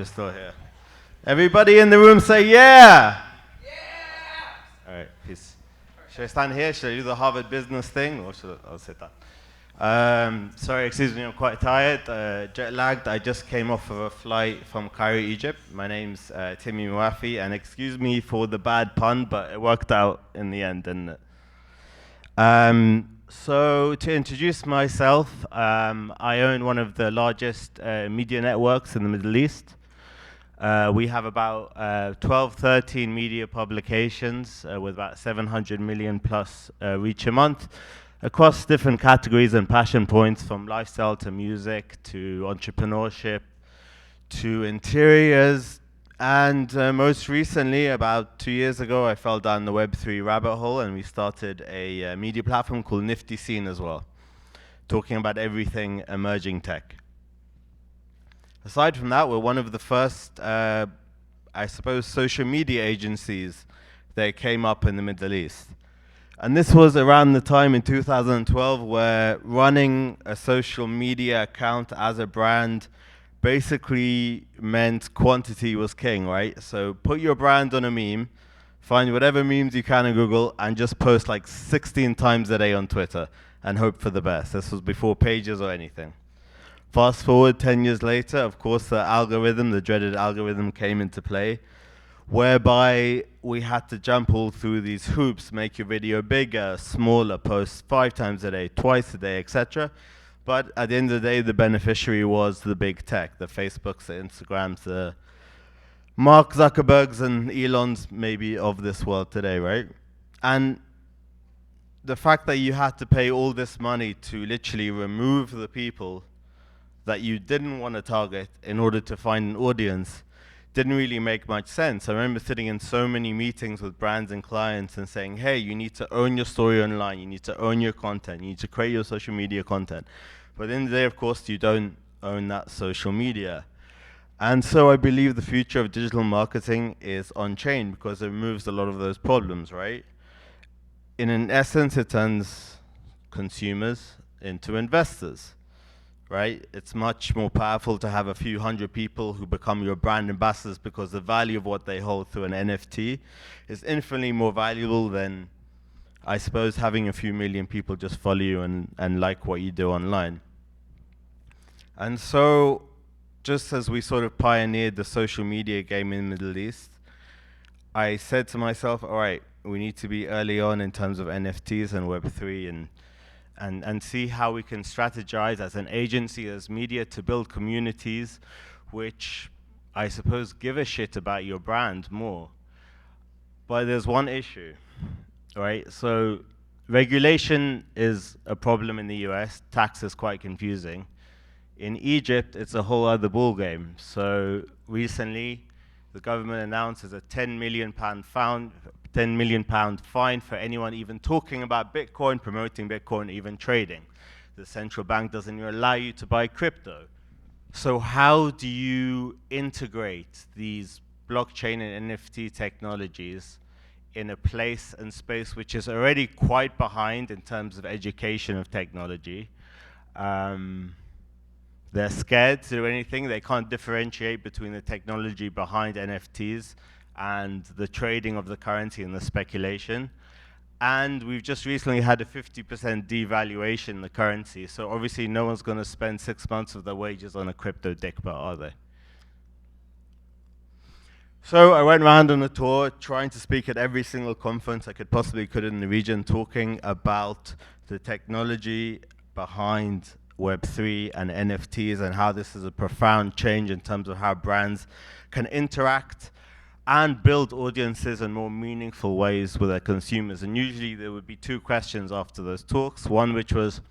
You're still here. Everybody in the room say yeah! All right, peace. Should I stand here? Should I do the Harvard business thing? Or should I'll sit down. Sorry, excuse me, I'm quite tired, jet lagged. I just came off of a flight from Cairo, Egypt. My name's Timmy Mowafi, and excuse me for the bad pun, but it worked out in the end, didn't it? So to introduce myself, I own one of the largest media networks in the Middle East. We have about 12, 13 media publications with about 700 million plus reach a month across different categories and passion points, from lifestyle to music to entrepreneurship to interiors. And most recently, about 2 years ago, I fell down the Web3 rabbit hole and we started a media platform called Nifty Scene as well, talking about everything emerging tech. Aside from that, we're one of the first, I suppose, social media agencies that came up in the Middle East. And this was around the time in 2012 where running a social media account as a brand basically meant quantity was king, right? So put your brand on a meme, find whatever memes you can on Google, and just post like 16 times a day on Twitter and hope for the best. This was before pages or anything. Fast forward 10 years later, of course, the algorithm, the dreaded algorithm, came into play, whereby we had to jump all through these hoops, make your video bigger, smaller, post 5 times a day, twice a day, etc. But at the end of the day, the beneficiary was the big tech, the Facebooks, the Instagrams, the Mark Zuckerbergs and Elons maybe of this world today, right? And the fact that you had to pay all this money to literally remove the people that you didn't want to target in order to find an audience didn't really make much sense. I remember sitting in so many meetings with brands and clients and saying, hey, you need to own your story online, you need to own your content, you need to create your social media content. But at the end of the day, of course, you don't own that social media. And so I believe the future of digital marketing is on-chain because it removes a lot of those problems, right? In an essence, it turns consumers into investors. Right? It's much more powerful to have a few hundred people who become your brand ambassadors because the value of what they hold through an NFT is infinitely more valuable than, I suppose, having a few million people just follow you and like what you do online. And so, just as we sort of pioneered the social media game in the Middle East, I said to myself, all right, we need to be early on in terms of NFTs and Web3 and see how we can strategize as an agency, as media, to build communities which, I suppose, give a shit about your brand more. But there's one issue, right? So regulation is a problem in the US, tax is quite confusing. In Egypt, it's a whole other ballgame. So recently, the government announced there's a £10 million fine for anyone even talking about Bitcoin, promoting Bitcoin, even trading. The central bank doesn't even allow you to buy crypto. So how do you integrate these blockchain and NFT technologies in a place and space which is already quite behind in terms of education of technology? They're scared to do anything. They can't differentiate between the technology behind NFTs and the trading of the currency and the speculation. And we've just recently had a 50% devaluation in the currency. So obviously no one's going to spend 6 months of their wages on a crypto dick, but are they? So I went around on a tour trying to speak at every single conference I could in the region, talking about the technology behind Web3 and NFTs and how this is a profound change in terms of how brands can interact and build audiences in more meaningful ways with their consumers. And usually there would be 2 questions after those talks. One which was,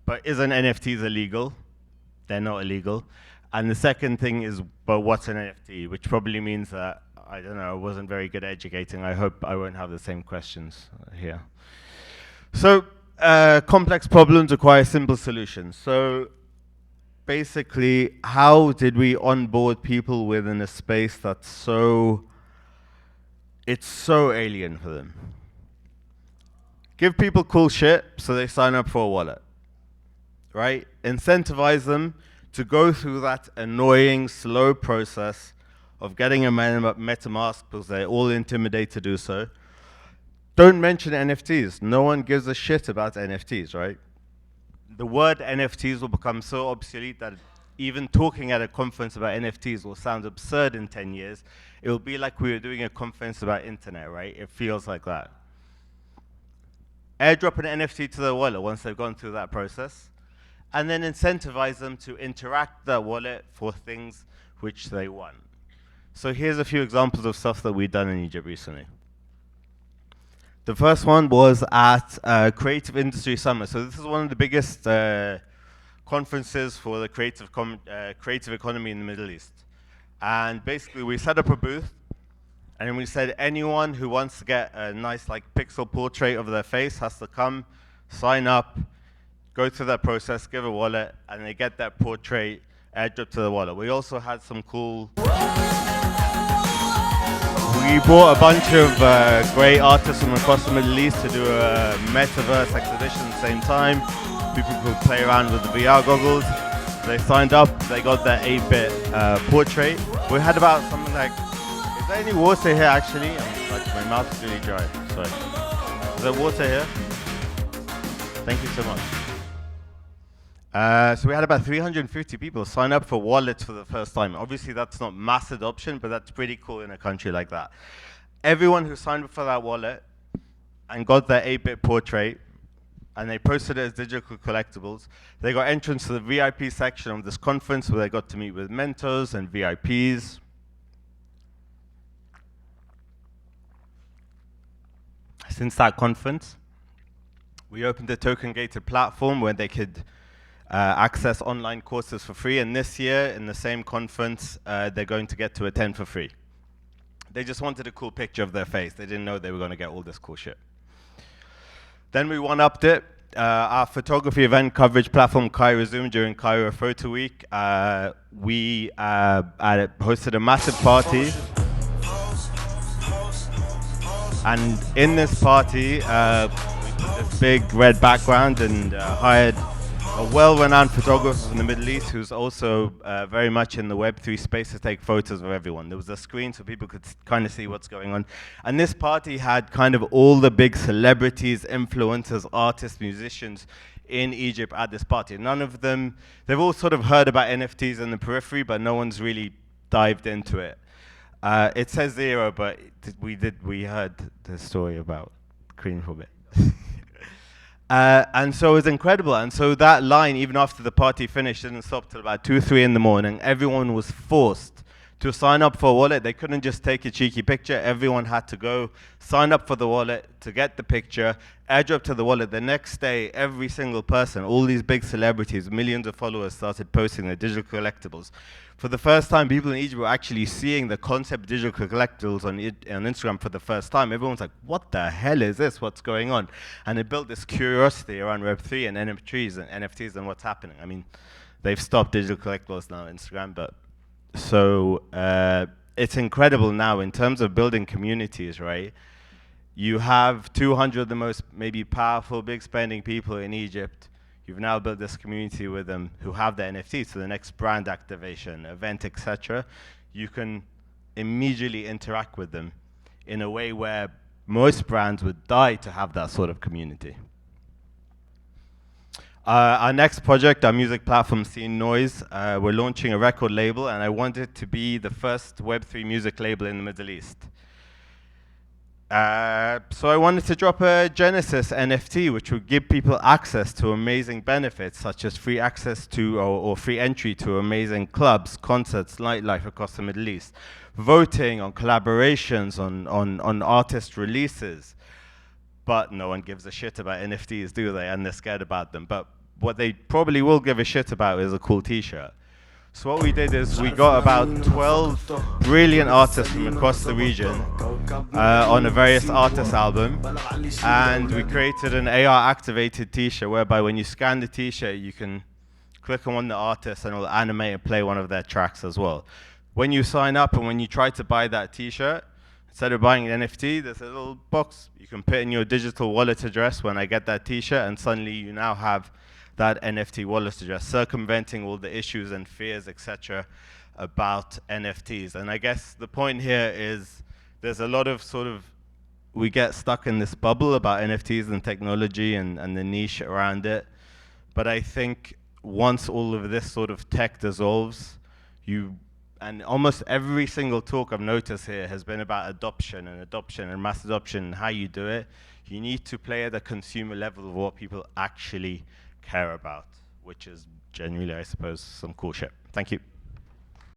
but isn't NFTs illegal? They're not illegal. And the second thing is, but what's an NFT? Which probably means that, I don't know, I wasn't very good at educating. I hope I won't have the same questions here. So, complex problems require simple solutions. So basically, how did we onboard people within a space that's so alien for them? Give people cool shit so they sign up for a wallet, right? Incentivize them to go through that annoying, slow process of getting a MetaMask because they're all intimidated to do so. Don't mention NFTs. No one gives a shit about NFTs, right? The word NFTs will become so obsolete that even talking at a conference about NFTs will sound absurd in 10 years. It will be like we were doing a conference about internet, right? It feels like that. Airdrop an NFT to their wallet once they've gone through that process, and then incentivize them to interact their wallet for things which they want. So here's a few examples of stuff that we've done in Egypt recently. The first one was at Creative Industry Summit. So this is one of the biggest conferences for the creative economy in the Middle East. And basically we set up a booth, and we said anyone who wants to get a nice like pixel portrait of their face has to come, sign up, go through that process, give a wallet, and they get that portrait airdrop to the wallet. We also had some cool... We brought a bunch of great artists from across the Middle East to do a metaverse exhibition at the same time. People could play around with the VR goggles. They signed up, they got their 8-bit portrait. We had about something like... Is there any water here actually? My mouth is really dry, sorry. Is there water here? Thank you so much. So we had about 350 people sign up for wallets for the first time. Obviously that's not mass adoption, but that's pretty cool in a country like that. Everyone who signed up for that wallet and got their 8-bit portrait, and they posted it as digital collectibles, they got entrance to the VIP section of this conference where they got to meet with mentors and VIPs. Since that conference, we opened a token-gated platform where they could access online courses for free, and this year, in the same conference, they're going to get to attend for free. They just wanted a cool picture of their face. They didn't know they were going to get all this cool shit. Then we one-upped it. Our photography event coverage platform, Cairo Zoom, during Cairo Photo Week, we hosted a massive party. And in this party, we put this big red background and hired a well-renowned photographer from the Middle East who's also very much in the Web3 space to take photos of everyone. There was a screen so people could kind of see what's going on. And this party had kind of all the big celebrities, influencers, artists, musicians in Egypt at this party. None of them, they've all sort of heard about NFTs in the periphery, but no one's really dived into it. It says 0, but we heard the story about Cream for a bit. And so it was incredible. And so that line, even after the party finished, didn't stop till about 2, 3 in the morning. Everyone was forced to sign up for a wallet. They couldn't just take a cheeky picture. Everyone had to go sign up for the wallet to get the picture, airdrop to the wallet. The next day, every single person, all these big celebrities, millions of followers, started posting their digital collectibles. For the first time, people in Egypt were actually seeing the concept of digital collectibles on Instagram for the first time. Everyone's like, what the hell is this? What's going on? And it built this curiosity around Web3 and NFTs and what's happening. I mean, they've stopped digital collectibles now on Instagram, but so it's incredible now in terms of building communities, right? You have 200 of the most maybe powerful, big spending people in Egypt. You've now built this community with them who have the NFTs, so the next brand activation, event, etc. You can immediately interact with them in a way where most brands would die to have that sort of community. Our next project, our music platform, Scene Noise, we're launching a record label, and I want it to be the first Web3 music label in the Middle East. So I wanted to drop a Genesis NFT, which would give people access to amazing benefits, such as free access to or free entry to amazing clubs, concerts, nightlife across the Middle East, voting on collaborations, on artist releases. But no one gives a shit about NFTs, do they? And they're scared about them. But what they probably will give a shit about is a cool t-shirt. So what we did is we got about 12 brilliant artists from across the region on a various artist album, and we created an AR activated t-shirt whereby when you scan the t-shirt you can click on one of the artists and it'll animate and play one of their tracks as well. When you sign up and when you try to buy that t-shirt, instead of buying an NFT, there's a little box you can put in your digital wallet address when I get that t-shirt, and suddenly you now have that NFT wallet address, circumventing all the issues and fears, etc., about NFTs. And I guess the point here is there's a lot of we get stuck in this bubble about NFTs and technology and the niche around it. But I think once all of this sort of tech dissolves, and almost every single talk I've noticed here has been about adoption and mass adoption and how you do it. You need to play at the consumer level of what people actually care about, which is genuinely, I suppose, some cool shit. Thank you.